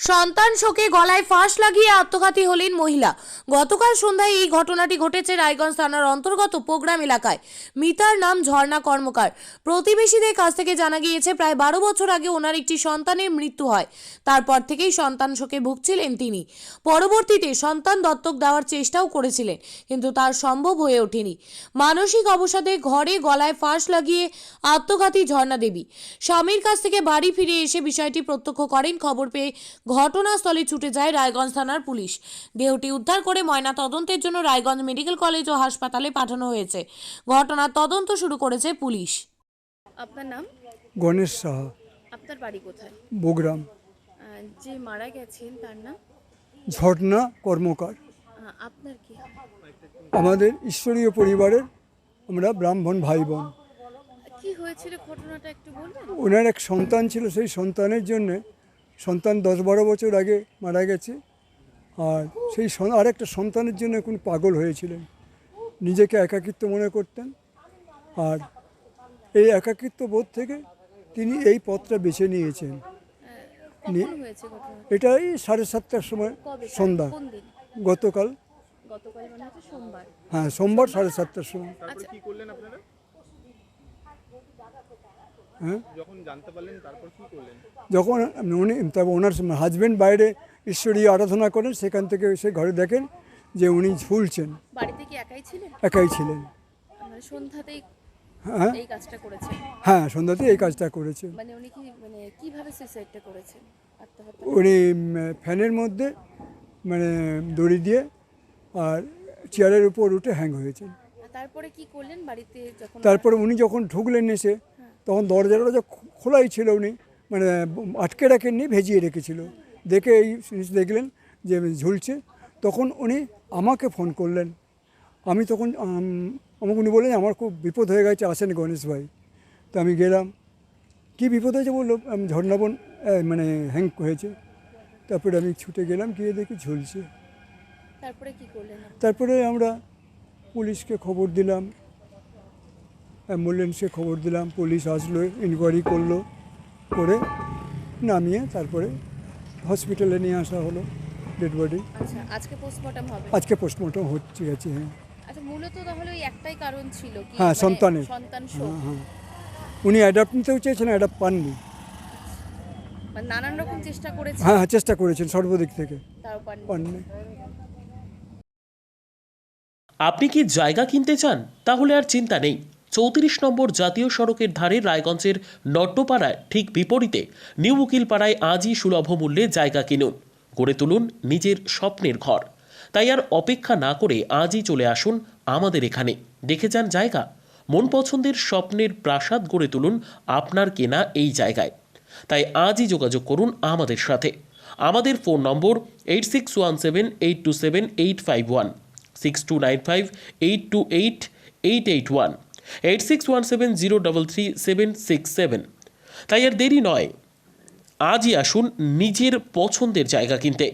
সন্তান শোকে গলায় ফাঁস লাগিয়ে আত্মঘাতী হলেন মহিলা। গতকাল সন্ধ্যায় এই ঘটনাটি ঘটেছে রায়গঞ্জ থানার অন্তর্গত প্রোগ্রাম এলাকায়। মিতার নাম ঝর্ণা কর্মকার। প্রতিবেশীদের কাছ থেকে জানা গিয়েছে প্রায় 12 বছর আগে ওনার একটি সন্তানের মৃত্যু হয়। তারপর থেকেই সন্তান শোকে ভুগছিলেন তিনি। পরবর্তীতে সন্তান দত্তক দেওয়ার চেষ্টাও করেছিলেন, কিন্তু তার সম্ভব হয়ে ওঠেনি। মানসিক অবসাদে ঘরে গলায় ফাঁস লাগিয়ে আত্মঘাতী ঝর্ণা দেবী। স্বামীর কাছ থেকে বাড়ি ফিরে এসে বিষয়টি প্রত্যক্ষ করেন। খবর পেয়ে ঘটনাস্থলে ছুটে যায় রায়গঞ্জ থানার পুলিশ। দেহটি উদ্ধার করে ময়না তদন্তের জন্য রায়গঞ্জ মেডিকেল কলেজ ও হাসপাতালে পাঠানো হয়েছে। ঘটনার তদন্ত শুরু করেছে পুলিশ। আপনার নাম? গণেশ সাহা, আপনার বাড়ি কোথায়? বগুড়াম। যে মারা গেছেন তার নাম? ঝর্ণা কর্মকার। আপনার কি হয়? আমাদের ঈশ্বরীয় পরিবারের আমরা ব্রাহ্মণ ভাই বোন। কি হয়েছিল ঘটনাটা একটু বলবেন? ওনার এক সন্তান ছিল, সেই সন্তানের জন্যে সন্তান 10-12 বছর আগে মারা গেছে। আর সেই আরেকটা সন্তানের জন্য এখন পাগল হয়েছিলেন, নিজেকে একাকিত্ব মনে করতেন। আর এই একাকিত্ব বোধ থেকে তিনি এই পথটা বেছে নিয়েছেন। কখন হয়েছে ঘটনা? এটা এই 7:30টার সময় কবে? সন্ধ্যা, কোন দিন? গতকাল। গতকাল মানে হচ্ছে সোমবার। হ্যাঁ, সোমবার 7:30টার সময়। আচ্ছা, কি করলেন আপনারা? হ্যাঁ, যখন জানতে পারলেন তারপর কি করলেন? যখন উনি, তবে ওনার হাজব্যান্ড বাইরে ঈশ্বরীয় আরাধনা করেন, সেখান থেকে এসে ঘরে দেখেন যে উনি ঝুলছেন। বাড়িতে কি একাই ছিলেন? একাই ছিলেন। মানে সন্ধ্যাতেই হ্যাঁ এই কাজটা করেছেন? হ্যাঁ, সন্ধ্যাতে এই কাজটা করেছেন। মানে উনি কি কিভাবে সুইসাইডটা করেছেন? আত্মহত্যা? উনি ফ্যানের মধ্যে মানে দড়ি দিয়ে আর চেয়ারের উপর উঠে হ্যাং হয়েছেন। আর তারপরে কি করলেন বাড়িতে যখন? তারপরে উনি যখন ঢুকলেন এসে, তখন দরজাটা খোলাই ছিল, উনি মানে আটকে রাখেননি, ভেজিয়ে রেখেছিল। দেখে এই জিনিস দেখলেন যে ঝুলছে, তখন উনি আমাকে ফোন করলেন। আমি তখন আমাকে উনি বললেন আমার খুব বিপদ হয়ে গেছে, আসেন গণেশ ভাই। তো আমি গেলাম। কী বিপদ হয়েছে বললো, ঝর্ণাবন মানে হ্যাং হয়েছে। তারপরে আমি ছুটে গেলাম, গিয়ে দেখি ঝুলছে। তারপরে কি করলেন? তারপরে আমরা পুলিশকে খবর দিলাম, অ্যাম্বুলেন্সে খবর দিলাম, পুলিশ আসলো, ইনকোয়ারি করলো, করে নামিয়ে তারপরে হসপিটালে নিয়ে আসা হলো ডেড বডি। আচ্ছা, আজকে পোস্টমর্টম হবে? আজকে পোস্টমর্টম হচ্ছে গেছে। হ্যাঁ আচ্ছা, মূলত তাহলে ওই একটাই কারণ ছিল কি? হ্যাঁ, মানে সন্তানের। সন্তান শোক। হ্যাঁ, উনি অ্যাডাপ্ট নিতেও চেয়েছেন, অ্যাডাপ্ট পাননি। মানে নানান রকম চেষ্টা করেছে। হ্যাঁ, চেষ্টা করেছেন সর্বদিক থেকে, তাও পারেনি। পাননি। আপনি কি জায়গা কিনতে চান? তাহলে আর চিন্তা নেই। 34 নম্বর জাতীয় সড়কের ধারে রায়গঞ্জের নট্টপাড়ায় ঠিক বিপরীতে নিউ উকিলপাড়ায় আজই সুলভ মূল্যে জায়গা কিনুন, গড়ে তুলুন নিজের স্বপ্নের ঘর। তাই আর অপেক্ষা না করে আজই চলে আসুন আমাদের এখানে, দেখে যান জায়গা। মন পছন্দের স্বপ্নের প্রাসাদ গড়ে তুলুন আপনার কেনা এই জায়গায়। তাই আজই যোগাযোগ করুন আমাদের সাথে। আমাদের ফোন নম্বর 8617827851, 6295828881, 8617033767। তাই আর দেরি নয়, আজই আসুন নিজের পছন্দের জায়গা কিনতে।